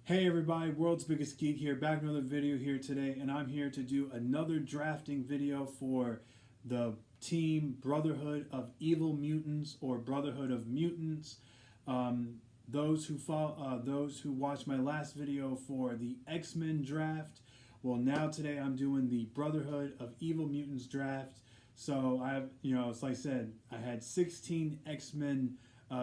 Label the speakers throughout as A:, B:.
A: Hey everybody, World's Biggest Geek here, back with another video here today, and I'm here to do another drafting video for the team Brotherhood of Evil Mutants or Brotherhood of Mutants. Those who watched my last video for the X-Men draft, well now today I'm doing the Brotherhood of Evil Mutants draft. So I have, it's like I said, I had 16 X-Men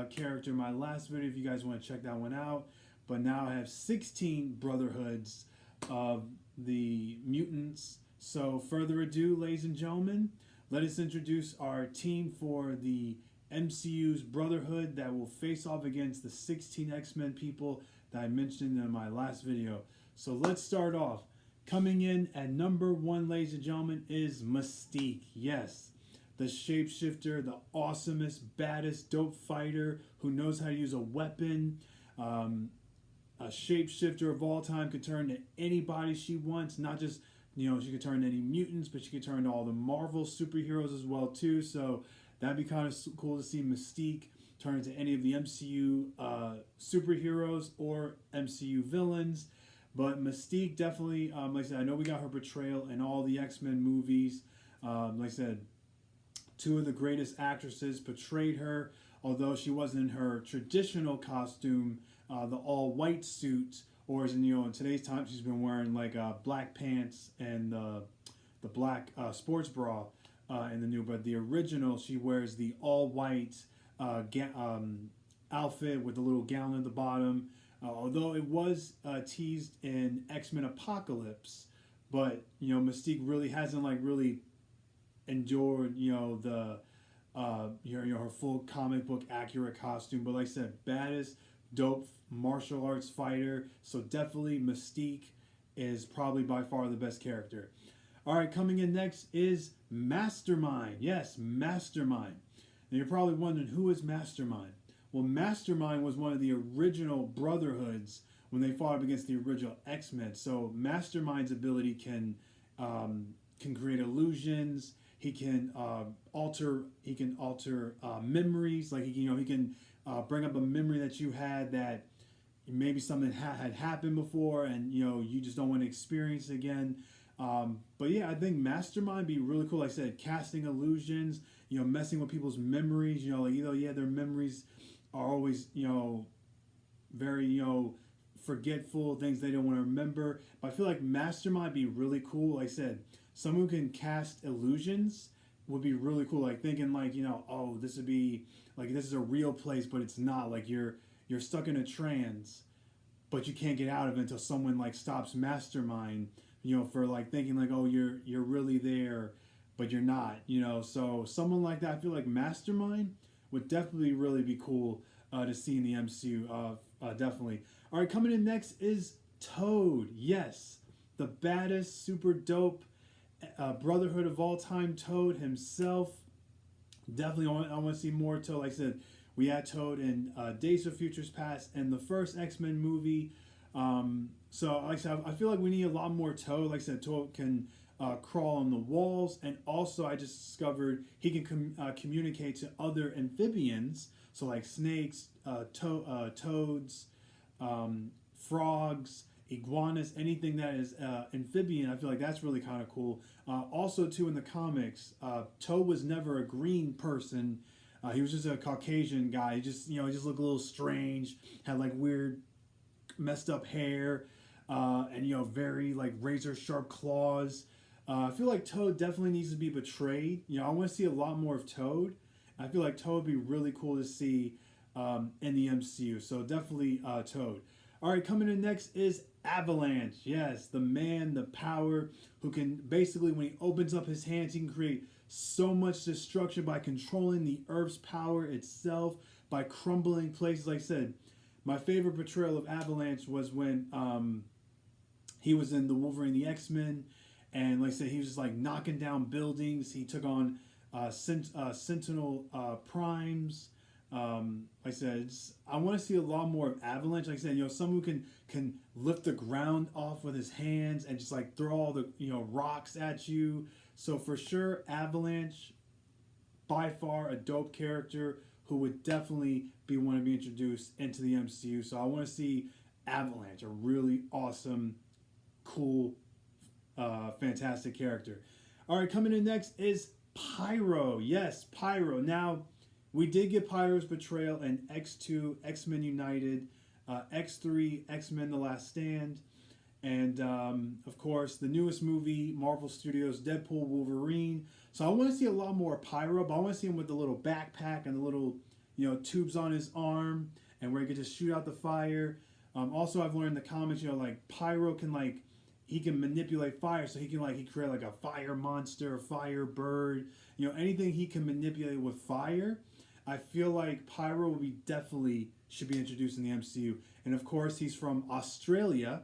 A: character in my last video if you guys want to check that one out. But now I have 16 Brotherhoods of the Mutants. So further ado, ladies and gentlemen, let us introduce our team for the MCU's Brotherhood that will face off against the 16 X-Men people that I mentioned in my last video. So let's start off. Coming in at number 1, ladies and gentlemen, is Mystique. Yes, the shapeshifter, the awesomest, baddest, dope fighter who knows how to use a weapon. A shapeshifter of all time, could turn to anybody she wants. Not just, she could turn to any mutants, but she could turn to all the Marvel superheroes as well too. So that'd be kind of cool to see Mystique turn into any of the MCU superheroes or MCU villains. But Mystique definitely, like I said, I know we got her portrayal in all the X-Men movies. Like I said, 2 of the greatest actresses portrayed her, although she wasn't in her traditional costume, the all-white suit, or as in today's time she's been wearing like black pants and the black sports bra in the new. But the original, she wears the all-white outfit with the little gown at the bottom. Although it was teased in X-Men Apocalypse, but Mystique really hasn't really endured the her full comic book accurate costume. But like I said, baddest, dope martial arts fighter. So definitely Mystique is probably by far the best character. All right, coming in next is Mastermind. Yes, Mastermind. Now you're probably wondering, who is Mastermind? Well, Mastermind was one of the original Brotherhoods when they fought up against the original X-Men. So Mastermind's ability can create illusions. He can alter memories. Like he can bring up a memory that you had that maybe something had happened before, and you just don't want to experience it again. But yeah, I think Mastermind be really cool. Like I said, casting illusions, messing with people's memories. Their memories are always very forgetful, things they don't want to remember. But I feel like Mastermind be really cool. Like I said, someone who can cast illusions would be really cool. Like thinking oh, this would be like, this is a real place, but it's not. Like you're stuck in a trance, but you can't get out of it until someone stops Mastermind, for thinking oh, you're really there, but you're not, So someone like that, I feel like Mastermind would definitely really be cool to see in the MCU. Definitely. All right, coming in next is Toad. Yes, the baddest, super dope Brotherhood of all time, Toad himself. Definitely, I want to see more Toad. Like I said, we had Toad in Days of Futures Past and the first X-Men movie. So, like I said, I feel like we need a lot more Toad. Like I said, Toad can crawl on the walls, and also I just discovered he can communicate to other amphibians. So, like snakes, toads, frogs, iguanas, anything that is amphibian. I feel like that's really kind of cool. Also, too, in the comics, Toad was never a green person. He was just a Caucasian guy. He just looked a little strange. Had weird, messed up hair, and very razor sharp claws. I feel like Toad definitely needs to be betrayed. I want to see a lot more of Toad. I feel like Toad would be really cool to see in the MCU. So definitely Toad. All right, coming in next is Avalanche. Yes, the man, the power, who can basically, when he opens up his hands, he can create so much destruction by controlling the Earth's power itself, by crumbling places. Like I said, my favorite portrayal of Avalanche was when he was in the Wolverine, the X-Men, and like I said, he was just knocking down buildings. He took on Sentinel Primes. Like I said, I want to see a lot more of Avalanche. Like I said, someone who can lift the ground off with his hands and just throw all the rocks at you. So for sure, Avalanche, by far a dope character who would definitely want to be introduced into the MCU. So I want to see Avalanche, a really awesome, cool, fantastic character. All right, coming in next is Pyro. Yes, Pyro. Now, we did get Pyro's betrayal in X2, X-Men United, X3, X-Men The Last Stand, and of course, the newest movie, Marvel Studios' Deadpool Wolverine. So I want to see a lot more Pyro, but I want to see him with the little backpack and the little, tubes on his arm, and where he can just shoot out the fire. Also, I've learned in the comics, like Pyro can he can manipulate fire, so he can he create like a fire monster, a fire bird, anything he can manipulate with fire. I feel like Pyro will be definitely should be introduced in the MCU, and of course he's from Australia,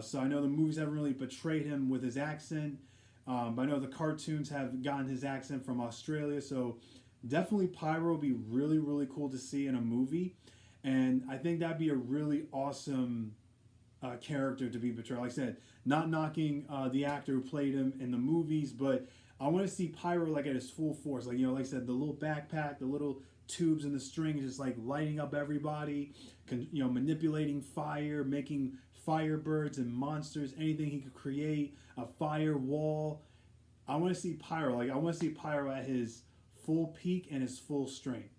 A: so I know the movies haven't really portrayed him with his accent, but I know the cartoons have gotten his accent from Australia, so definitely Pyro will be really really cool to see in a movie, and I think that'd be a really awesome character to be portrayed. Like I said, not knocking the actor who played him in the movies, but I want to see Pyro at his full force. Like I said, the little backpack, the little tubes and the strings, just lighting up everybody. Manipulating fire, making firebirds and monsters, anything he could create, a fire wall. I want to see Pyro. I want to see Pyro at his full peak and his full strength.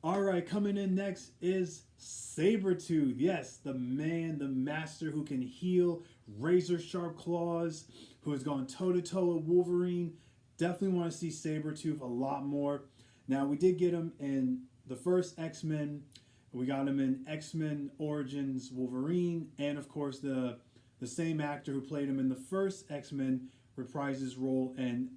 A: All right, coming in next is Sabretooth. Yes, the man, the master who can heal, razor sharp claws, who has gone toe to toe with Wolverine. Definitely want to see Sabretooth a lot more. Now, we did get him in the first X-Men. We got him in X-Men Origins Wolverine, and of course the same actor who played him in the first X-Men reprised his role in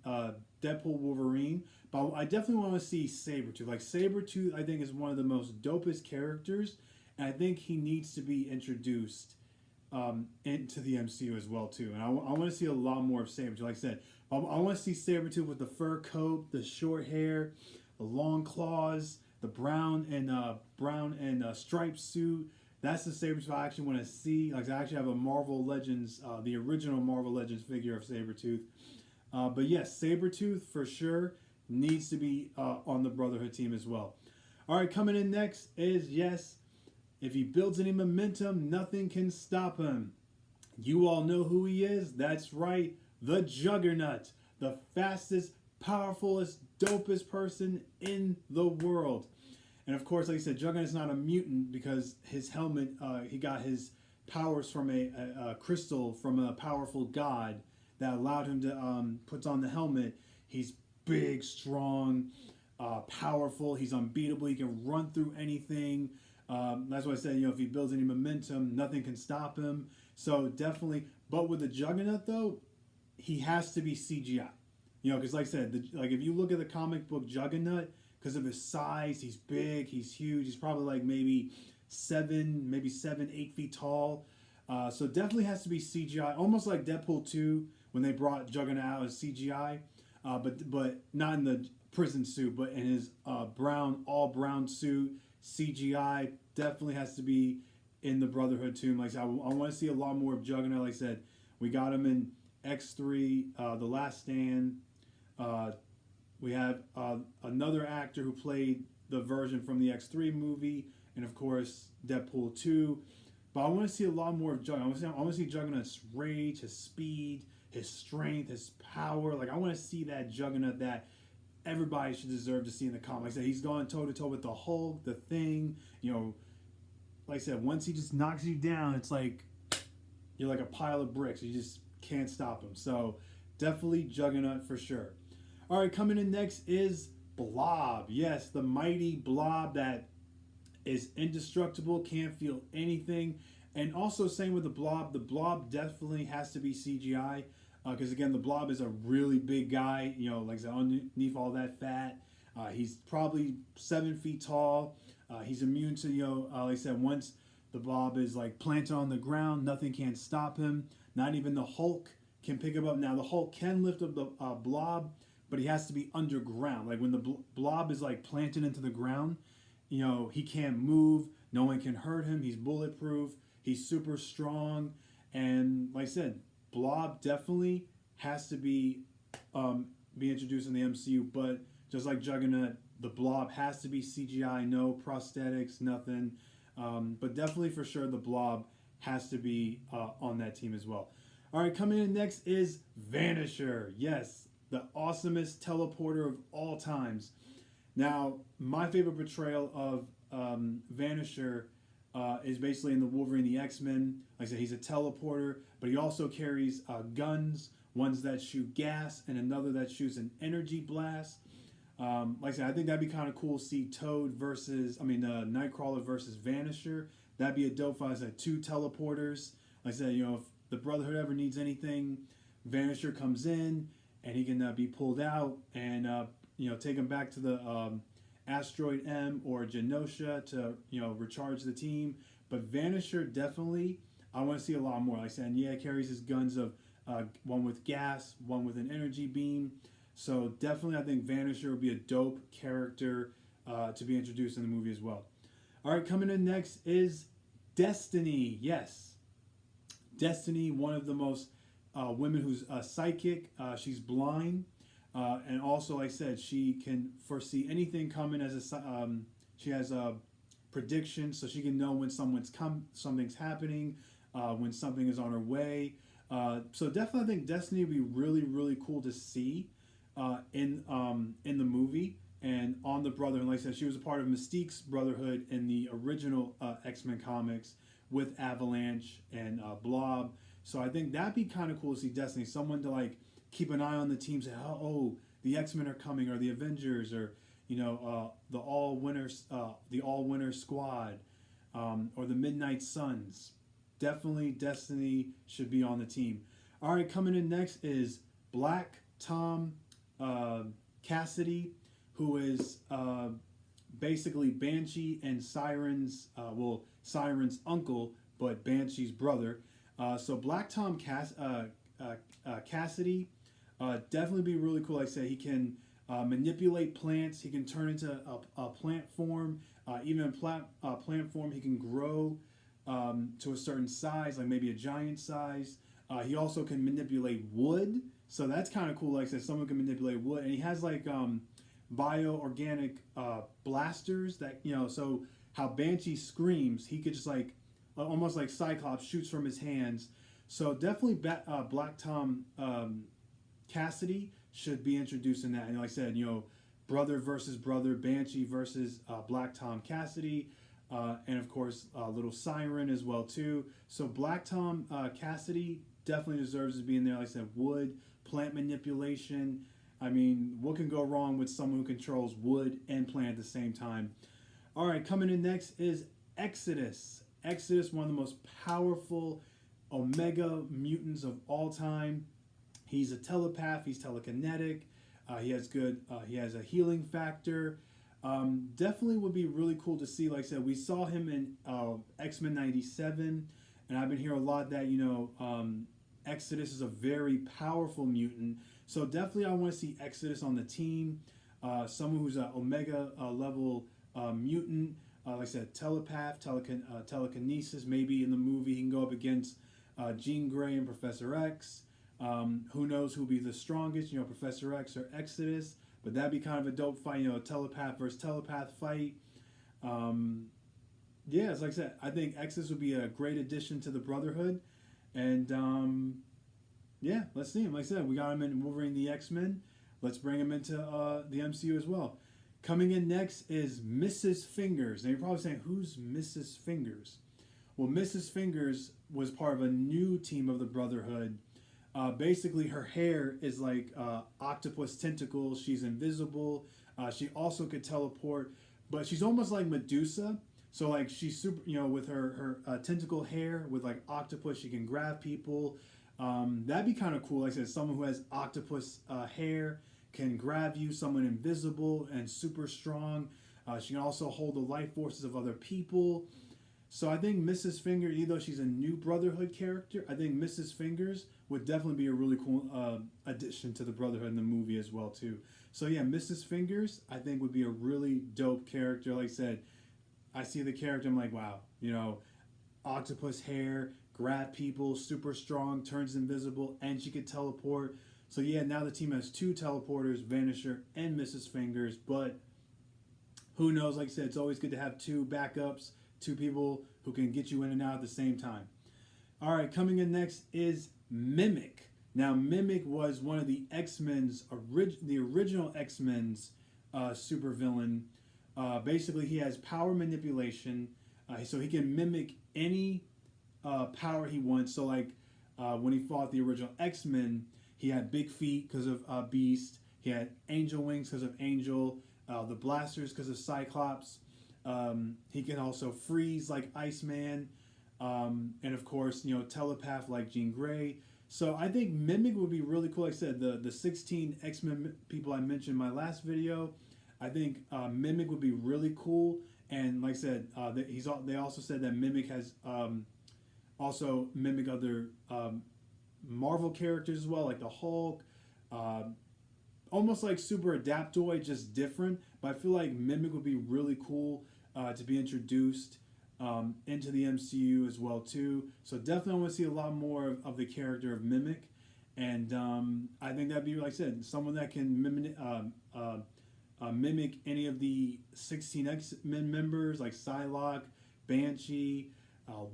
A: Deadpool Wolverine. But I definitely want to see Sabretooth. Sabretooth, I think, is one of the most dopest characters, and I think he needs to be introduced into the MCU as well, too. And I want to see a lot more of Sabretooth. Like I said, I want to see Sabretooth with the fur coat, the short hair, the long claws, the brown and striped suit. That's the Sabretooth I actually want to see. I actually have a Marvel Legends, the original Marvel Legends figure of Sabretooth. But yes, Sabretooth for sure needs to be on the Brotherhood team as well. All right, coming in next is, yes, if he builds any momentum, nothing can stop him. You all know who he is. That's right, the Juggernaut, the fastest, powerfulest, dopest person in the world. And of course, like I said, Juggernaut's not a mutant because his helmet, he got his powers from a crystal from a powerful god that allowed him to put on the helmet. He's big, strong, powerful. He's unbeatable. He can run through anything. That's why I said, if he builds any momentum, nothing can stop him. So definitely. But with the Juggernaut, though, he has to be CGI. Because like I said, if you look at the comic book Juggernaut, because of his size, he's big, he's huge. He's probably maybe 8 feet tall. So definitely has to be CGI, almost like Deadpool 2 when they brought Juggernaut out as CGI, but not in the prison suit, but in his all brown suit. CGI definitely has to be in the Brotherhood too. Like I said, I want to see a lot more of Juggernaut. Like I said, we got him in X3, The Last Stand. We have another actor who played the version from the X3 movie, and of course Deadpool 2. But I want to see a lot more of Juggernaut. I want to see Juggernaut's rage, his speed, his strength, his power. I want to see that Juggernaut that everybody should deserve to see in the comics. That he's going toe to toe with the Hulk, the Thing. Like I said, once he just knocks you down, it's like you're like a pile of bricks. You just can't stop him. So definitely Juggernaut for sure. All right, coming in next is Blob. Yes, the mighty Blob that is indestructible, can't feel anything. And also same with the Blob definitely has to be CGI. Because again, the Blob is a really big guy, like I said, underneath all that fat. He's probably 7 feet tall. He's immune to, like I said, once the Blob is planted on the ground, nothing can stop him. Not even the Hulk can pick him up. Now the Hulk can lift up the Blob, but he has to be underground. When the Blob is planted into the ground, he can't move. No one can hurt him. He's bulletproof. He's super strong. And like I said, Blob definitely has to be introduced in the MCU. But just like Juggernaut, the Blob has to be CGI. No prosthetics, nothing. But definitely for sure the Blob has to be on that team as well. All right, coming in next is Vanisher. Yes, the awesomest teleporter of all times. Now, my favorite portrayal of Vanisher is basically in the Wolverine, the X-Men. Like I said, he's a teleporter, but he also carries guns, ones that shoot gas and another that shoots an energy blast. Like I said, I think that'd be kind of cool to see Nightcrawler versus Vanisher. That'd be a dope fight. I said, two teleporters. Like I said, if the Brotherhood ever needs anything, Vanisher comes in and he can be pulled out and take him back to the Asteroid M or Genosha to recharge the team. But Vanisher definitely, I want to see a lot more. Like I said, yeah, carries his guns of one with gas, one with an energy beam. So definitely, I think Vanisher would be a dope character to be introduced in the movie as well. All right, coming in next is Destiny. Yes, Destiny, one of the most women who's psychic. She's blind, and also, like I said, she can foresee anything coming. She has a prediction, so she can know when something's happening, when something is on her way. So definitely, I think Destiny would be really, really cool to see in the movie and on the Brotherhood. Like I said, she was a part of Mystique's Brotherhood in the original X-Men comics with Avalanche and Blob. So I think that'd be kind of cool to see Destiny, someone to keep an eye on the teams. Oh, the X-Men are coming, or the Avengers, or the All-Winner Squad, or the Midnight Suns. Definitely Destiny should be on the team. All right, coming in next is Black Tom Cassidy, who is basically Banshee and Siren's uncle, but Banshee's brother. So Black Tom Cassidy definitely be really cool. Like I said, he can manipulate plants. He can turn into a plant form. Even in plant form, he can grow to a certain size, like maybe a giant size. He also can manipulate wood. So that's kind of cool. Like I said, someone can manipulate wood. And he has bio-organic blasters that, so how Banshee screams, he could just almost like Cyclops shoots from his hands. So definitely Black Tom Cassidy should be introduced in that. And like I said, brother versus brother, Banshee versus Black Tom Cassidy. And of course, little Siren as well too. So Black Tom Cassidy definitely deserves to be in there. Like I said, wood, plant manipulation. I mean, what can go wrong with someone who controls wood and plant at the same time? All right, coming in next is Exodus. Exodus, one of the most powerful Omega mutants of all time. He's a telepath. He's telekinetic. He has a healing factor. Definitely would be really cool to see. Like I said, we saw him in X-Men 97, and I've been hearing a lot that Exodus is a very powerful mutant. So definitely I want to see Exodus on the team. Someone who's an Omega level mutant. Like I said, telepath, telekinesis. Maybe in the movie he can go up against Jean Grey and Professor X. Who knows who'll be the strongest, Professor X or Exodus. But that'd be kind of a dope fight, telepath versus telepath fight. Yeah, it's like I said, I think Exodus would be a great addition to the Brotherhood. And yeah, let's see him. Like I said, we got him in Wolverine the X-Men. Let's bring him into the MCU as well. Coming in next is Mrs. Fingers. Now you're probably saying, who's Mrs. Fingers? Well, Mrs. Fingers was part of a new team of the Brotherhood. Basically, her hair is like octopus tentacles. She's invisible. She also could teleport, but she's almost like Medusa. So she's super, with her tentacle hair with octopus, she can grab people. That'd be kind of cool. Like I said, someone who has octopus hair can grab you. Someone invisible and super strong. She can also hold the life forces of other people. So I think Mrs. Fingers, even though she's a new Brotherhood character, I think Mrs. Fingers would definitely be a really cool addition to the Brotherhood in the movie as well too. So yeah, Mrs. Fingers I think would be a really dope character. Like I said, I see the character, I'm like, wow, octopus hair, grab people, super strong, turns invisible, and she could teleport. So yeah, now the team has two teleporters, Vanisher and Mrs. Fingers, but who knows? Like I said, it's always good to have two backups two people who can get you in and out at the same time. All right, coming in next is Mimic. Now, Mimic was one of the X-Men's, the original X-Men's supervillain. Basically, he has power manipulation, so he can mimic any power he wants. So, like when he fought the original X-Men, he had big feet because of Beast. He had angel wings because of Angel. The blasters because of Cyclops. He can also freeze like Iceman. And of course, telepath like Jean Grey. So I think Mimic would be really cool. Like I said, the 16 X-Men people I mentioned in my last video, I think Mimic would be really cool. And like I said, they also said that Mimic has also mimic other Marvel characters as well, like the Hulk, almost like Super Adaptoid, just different. But I feel like Mimic would be really cool to be introduced into the MCU as well too. So definitely I want to see a lot more of the character of Mimic, and I think that'd be, like I said, someone that can mimic any of the 16 X-Men members like Psylocke, Banshee,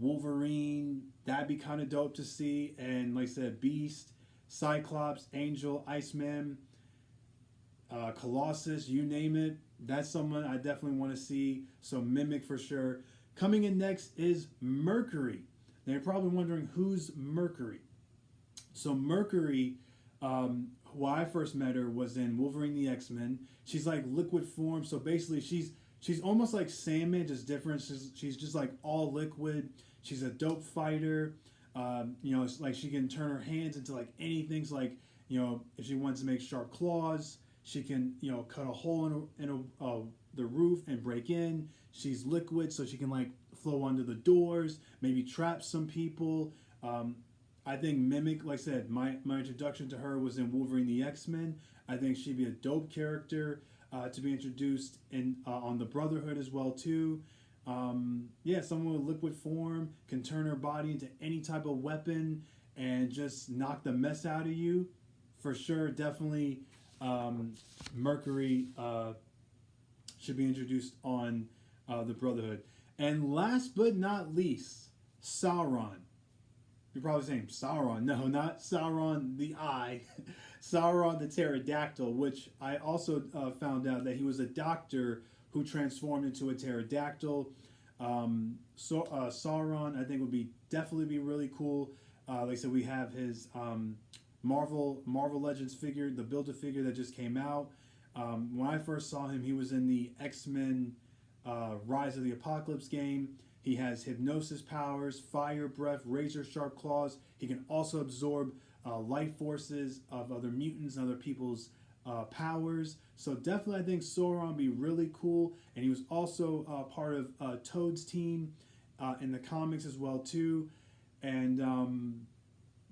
A: Wolverine. That'd be kind of dope to see. And like I said, Beast, Cyclops, Angel, Iceman, Colossus, you name it. That's someone I definitely want to see. So Mimic for sure. Coming in next is Mercury. Now you're probably wondering, who's Mercury? So Mercury, who I first met her was in Wolverine the X-Men. She's like liquid form. So basically she's almost like Sandman, just different. She's just like all liquid. She's a dope fighter. It's like she can turn her hands into like anything. So like, if she wants to make sharp claws, she can, cut a hole in the roof and break in. She's liquid, so she can like flow under the doors, maybe trap some people. I think Mimic, like I said, my introduction to her was in Wolverine the X-Men. I think she'd be a dope character to be introduced in on the Brotherhood as well too. Someone with liquid form can turn her body into any type of weapon and just knock the mess out of you. For sure, definitely Mercury should be introduced on the Brotherhood. And last but not least, Sauron. You're probably saying Sauron. No, not Sauron the Eye. Sauron the Pterodactyl, which I also found out that he was a doctor who transformed into a pterodactyl. Sauron, I think, would definitely be really cool. Like I said, we have his Marvel Legends figure, the Build-A-Figure that just came out. When I first saw him, he was in the X-Men Rise of the Apocalypse game. He has hypnosis powers, fire breath, razor sharp claws. He can also absorb life forces of other mutants and other people's powers. So definitely I think Sauron would be really cool. And he was also part of Toad's team in the comics as well too. And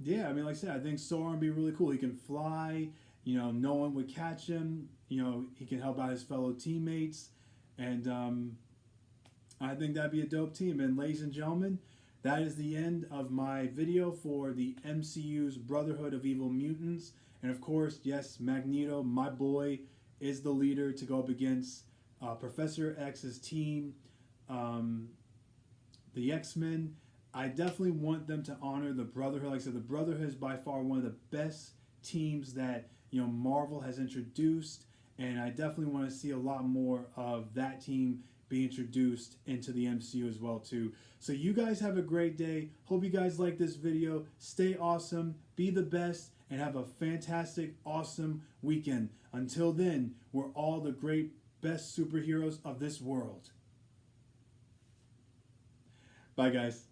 A: like I said, I think Sauron would be really cool. He can fly, no one would catch him. He can help out his fellow teammates. And I think that'd be a dope team. And ladies and gentlemen, that is the end of my video for the MCU's Brotherhood of Evil Mutants. And of course, yes, Magneto, my boy, is the leader to go up against Professor X's team, the X-Men. I definitely want them to honor the Brotherhood. Like I said, the Brotherhood is by far one of the best teams that Marvel has introduced. And I definitely want to see a lot more of that team be introduced into the MCU as well too. So you guys have a great day. Hope you guys like this video. Stay awesome, be the best, and have a fantastic, awesome weekend. Until then, we're all the great, best superheroes of this world. Bye guys.